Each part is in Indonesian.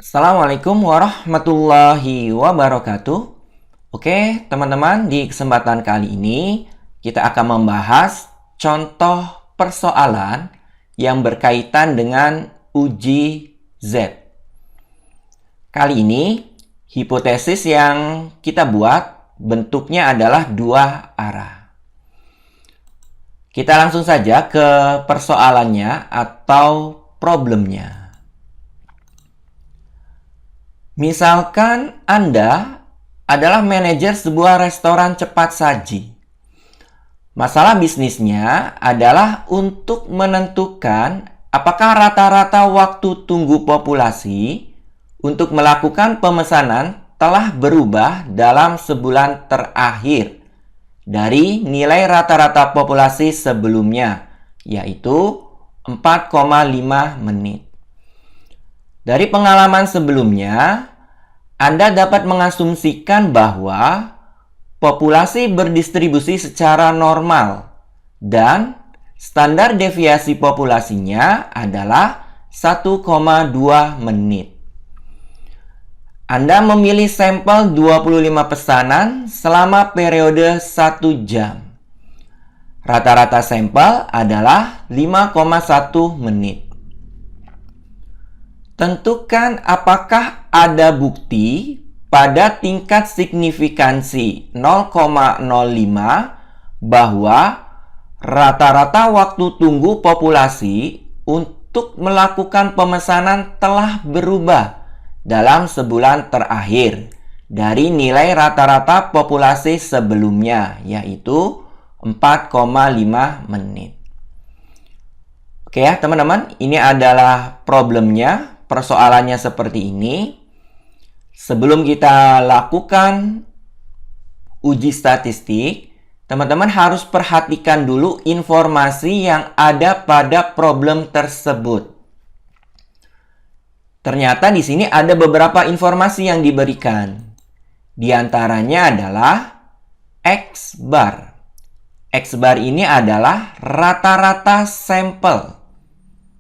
Assalamualaikum warahmatullahi wabarakatuh. Oke, teman-teman, di kesempatan kali ini kita akan membahas contoh persoalan yang berkaitan dengan uji Z. Kali ini, hipotesis yang kita buat bentuknya adalah dua arah. Kita langsung saja ke persoalannya atau problemnya. Misalkan Anda adalah manajer sebuah restoran cepat saji. Masalah bisnisnya adalah untuk menentukan apakah rata-rata waktu tunggu populasi untuk melakukan pemesanan telah berubah dalam sebulan terakhir dari nilai rata-rata populasi sebelumnya, yaitu 4,5 menit. Dari pengalaman sebelumnya, Anda dapat mengasumsikan bahwa populasi berdistribusi secara normal dan standar deviasi populasinya adalah 1,2 menit. Anda memilih sampel 25 pesanan selama periode 1 jam. Rata-rata sampel adalah 5,1 menit. Tentukan apakah ada bukti pada tingkat signifikansi 0,05 bahwa rata-rata waktu tunggu populasi untuk melakukan pemesanan telah berubah dalam sebulan terakhir dari nilai rata-rata populasi sebelumnya, yaitu 4,5 menit. Oke ya teman-teman, ini adalah problemnya. Persoalannya seperti ini. Sebelum kita lakukan uji statistik, teman-teman harus perhatikan dulu informasi yang ada pada problem tersebut. Ternyata di sini ada beberapa informasi yang diberikan. Di antaranya adalah X bar. X bar ini adalah rata-rata sampel,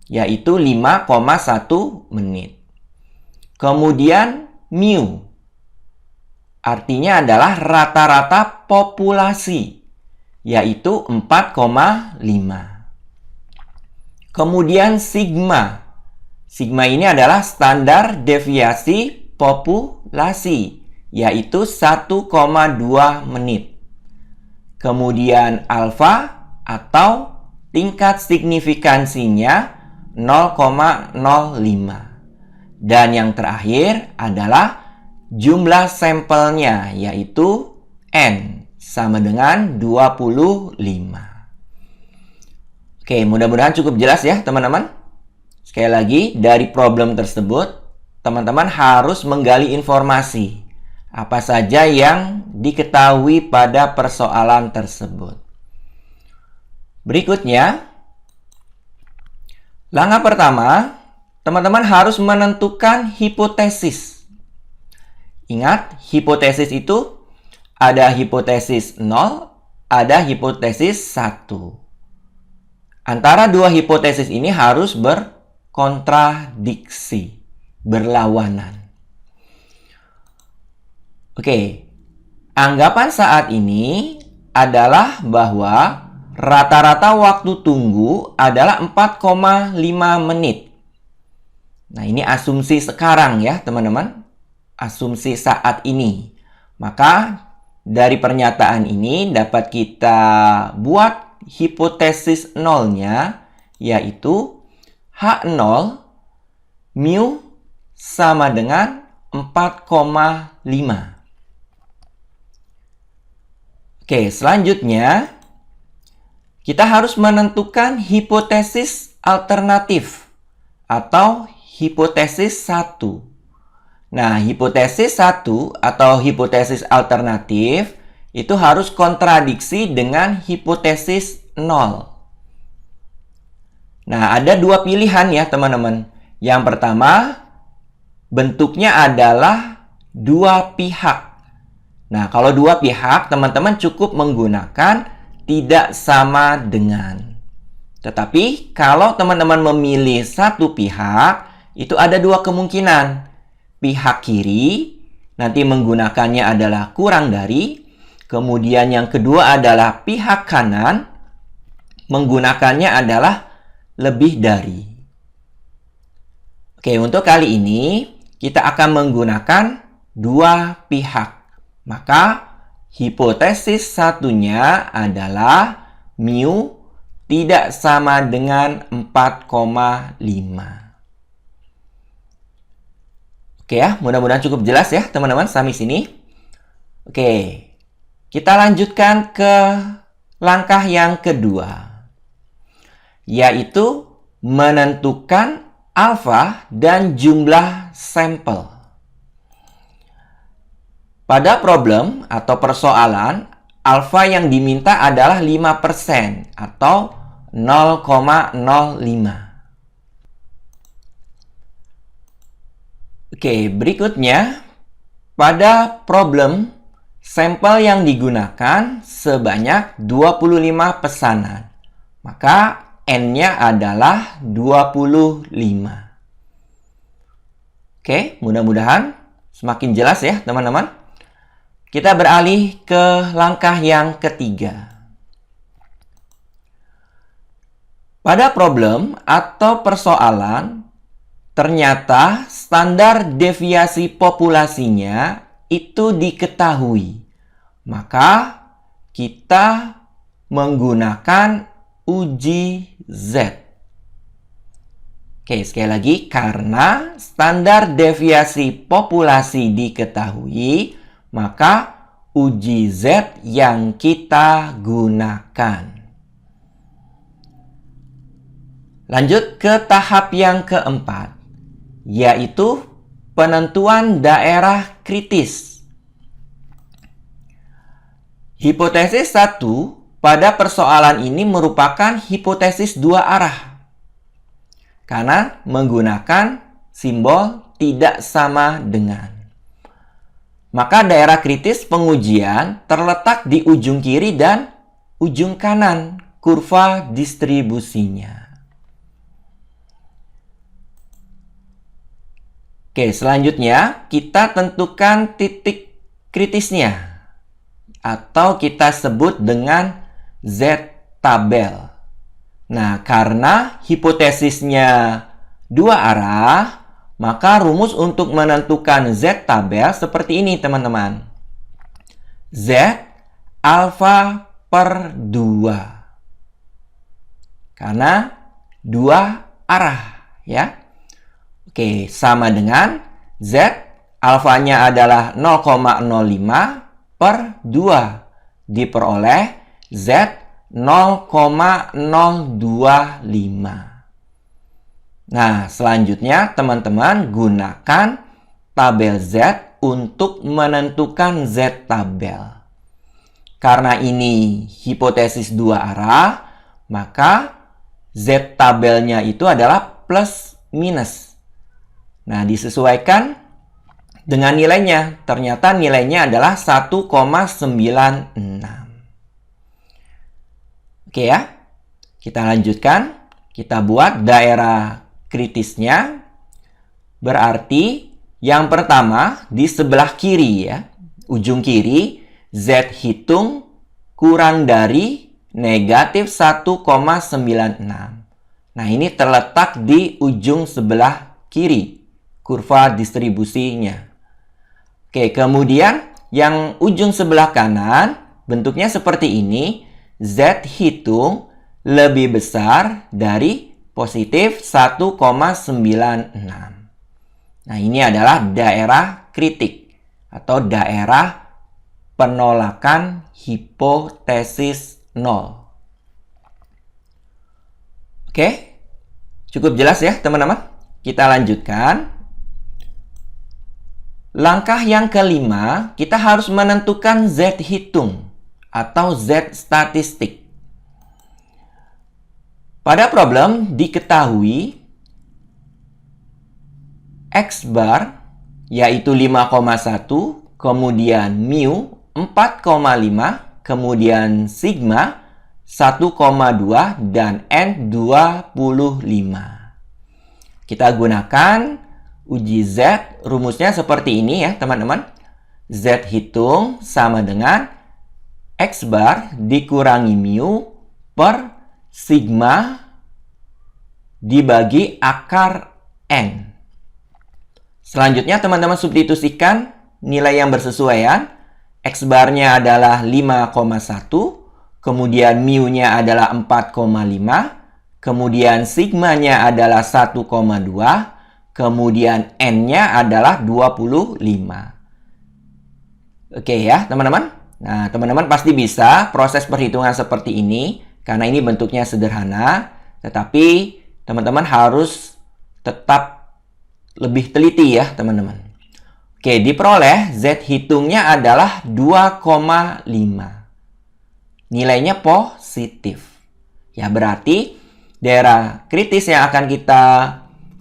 yaitu 5,1 menit. Kemudian mu, artinya adalah rata-rata populasi, yaitu 4,5. Kemudian sigma. Sigma ini adalah standar deviasi populasi, yaitu 1,2 menit. Kemudian alfa atau tingkat signifikansinya 0,05. Dan yang terakhir adalah jumlah sampelnya, yaitu N sama dengan 25. Oke, mudah-mudahan cukup jelas ya teman-teman. Sekali lagi, dari problem tersebut, teman-teman harus menggali informasi apa saja yang diketahui pada persoalan tersebut. Berikutnya, langkah pertama, teman-teman harus menentukan hipotesis. Ingat, hipotesis itu ada hipotesis 0, ada hipotesis 1. Antara dua hipotesis ini harus berkontradiksi, berlawanan. Oke, anggapan saat ini adalah bahwa rata-rata waktu tunggu adalah 4,5 menit. Nah, ini asumsi sekarang ya, teman-teman. Asumsi saat ini. Maka, dari pernyataan ini dapat kita buat hipotesis nolnya, yaitu H0 mu sama dengan 4,5. Oke, selanjutnya kita harus menentukan hipotesis alternatif atau hipotesis 1. Nah, hipotesis 1 atau hipotesis alternatif itu harus kontradiksi dengan hipotesis 0. Nah, ada dua pilihan ya teman-teman. Yang pertama, bentuknya adalah dua pihak. Nah, kalau dua pihak, teman-teman cukup menggunakan tidak sama dengan. Tetapi kalau teman-teman memilih satu pihak, itu ada dua kemungkinan. pihak kiri, nanti menggunakannya adalah kurang dari. Kemudian yang kedua adalah pihak kanan, menggunakannya adalah lebih dari. Oke, untuk kali ini kita akan menggunakan dua pihak. Maka hipotesis satunya adalah mu tidak sama dengan 4,5. Oke ya, mudah-mudahan cukup jelas ya teman-teman sampai sini. Oke, kita lanjutkan ke langkah yang kedua, yaitu menentukan alfa dan jumlah sampel. Pada problem atau persoalan, alfa yang diminta adalah 5% atau 0,05. Oke, berikutnya pada problem sampel yang digunakan sebanyak 25 pesanan. Maka N-nya adalah 25. Oke, mudah-mudahan semakin jelas ya teman-teman. Kita beralih ke langkah yang ketiga. Pada problem atau persoalan, ternyata standar deviasi populasinya itu diketahui. Maka kita menggunakan uji Z. Oke, sekali lagi, karena standar deviasi populasi diketahui, maka uji Z yang kita gunakan. Lanjut ke tahap yang keempat, yaitu penentuan daerah kritis. Hipotesis 1 pada persoalan ini merupakan hipotesis dua arah karena menggunakan simbol tidak sama dengan. Maka daerah kritis pengujian terletak di ujung kiri dan ujung kanan kurva distribusinya. Oke, selanjutnya kita tentukan titik kritisnya atau kita sebut dengan Z-tabel. Nah, karena hipotesisnya dua arah, maka rumus untuk menentukan Z-tabel seperti ini, teman-teman. Z alfa per 2. Karena dua arah, ya. Oke, sama dengan Z alfanya adalah 0,05 per 2 diperoleh Z 0,025. Nah, selanjutnya teman-teman gunakan tabel Z untuk menentukan Z-tabel. Karena ini hipotesis dua arah, maka Z-tabelnya itu adalah plus minus. Nah, disesuaikan dengan nilainya. Ternyata nilainya adalah 1,96. Oke ya, kita lanjutkan. Kita buat daerah kritisnya. Berarti yang pertama di sebelah kiri ya, ujung kiri, Z hitung kurang dari negatif 1,96. Nah, ini terletak di ujung sebelah kiri kurva distribusinya. Oke, kemudian yang ujung sebelah kanan bentuknya seperti ini. Z hitung lebih besar dari positif 1,96. Nah, ini adalah daerah kritik atau daerah penolakan hipotesis 0. Oke, cukup jelas ya teman-teman. Kita lanjutkan. Langkah yang kelima, kita harus menentukan Z hitung atau Z statistik. Pada problem diketahui X bar yaitu 5,1, kemudian mu 4,5, kemudian sigma 1,2 dan N 25. Kita gunakan uji Z, rumusnya seperti ini ya teman-teman. Z hitung sama dengan X bar dikurangi mu per sigma dibagi akar N. Selanjutnya teman-teman substitusikan nilai yang bersesuaian. X barnya adalah 5,1, kemudian mu-nya adalah 4,5, kemudian sigmanya adalah 1,2, kemudian N-nya adalah 25. Oke ya, teman-teman. Nah, teman-teman pasti bisa proses perhitungan seperti ini karena ini bentuknya sederhana, tetapi teman-teman harus tetap lebih teliti ya, teman-teman. Oke, diperoleh Z hitungnya adalah 2,5. Nilainya positif. Ya, berarti daerah kritis yang akan kita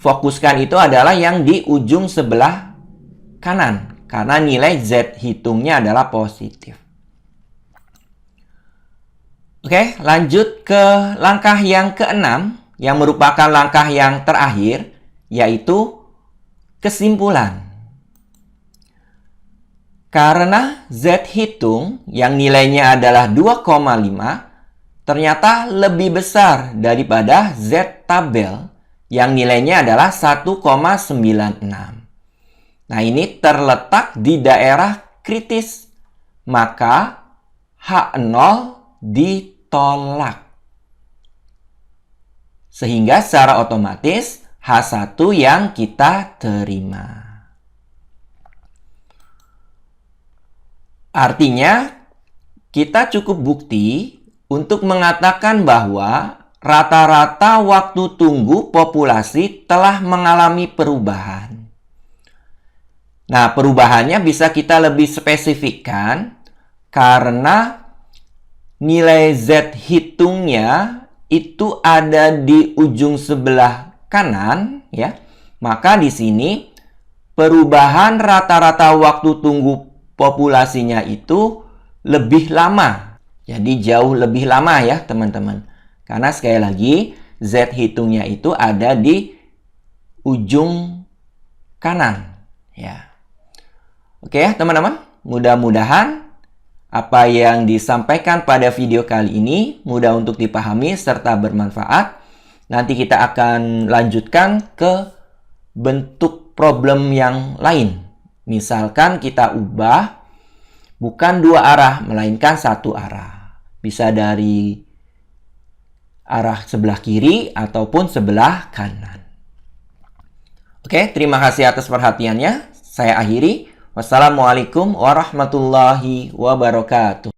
fokuskan itu adalah yang di ujung sebelah kanan. Karena nilai Z hitungnya adalah positif. Oke, lanjut ke langkah yang keenam, yang merupakan langkah yang terakhir, yaitu kesimpulan. Karena Z hitung yang nilainya adalah 2,5, ternyata lebih besar daripada Z tabel yang nilainya adalah 1,96. Nah, ini terletak di daerah kritis. Maka H0 ditolak. Sehingga secara otomatis H1 yang kita terima. Artinya, kita cukup bukti untuk mengatakan bahwa rata-rata waktu tunggu populasi telah mengalami perubahan. Nah, perubahannya bisa kita lebih spesifikkan karena nilai Z hitungnya itu ada di ujung sebelah kanan, ya. Maka di sini perubahan rata-rata waktu tunggu populasinya itu lebih lama. Jadi jauh lebih lama ya, teman-teman. Karena sekali lagi Z hitungnya itu ada di ujung kanan, ya. Oke ya teman-teman, mudah-mudahan apa yang disampaikan pada video kali ini mudah untuk dipahami serta bermanfaat. Nanti kita akan lanjutkan ke bentuk problem yang lain. Misalkan kita ubah bukan dua arah, melainkan satu arah. Bisa dari arah sebelah kiri ataupun sebelah kanan. Oke, terima kasih atas perhatiannya. Saya akhiri. Wassalamualaikum warahmatullahi wabarakatuh.